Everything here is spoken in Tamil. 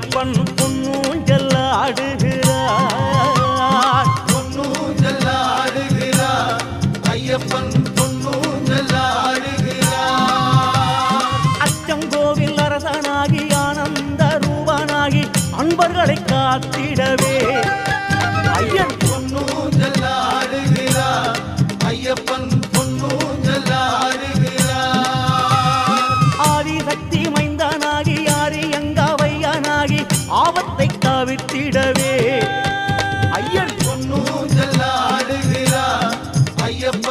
ஐயப்பன் பொன்னூஞ்சல் ஆடுகிறார் பொன்னூஞ்சல் ஆடுகிறார் ஐயப்பன் பொன்னூஞ்சல் ஆடுகிறார் அச்சங்கோவில் அரசனாகி ஆனந்த ரூபனாகி அன்பர்களை காத்திடவே ஐயன் பொன்னூஞ்சல் ஆடுகிறார் ஐயப்பன் பொன்னூஞ்சல் ஆடுகிறார் ஆதிசக்தி மைந்தனாகி ஆரியங்காவையனாகி ஆபத்தை தவிர்த்திடவே ஐயன் பொன்னூஞ்சல் ஆடுகிறார் ஐயப்பன்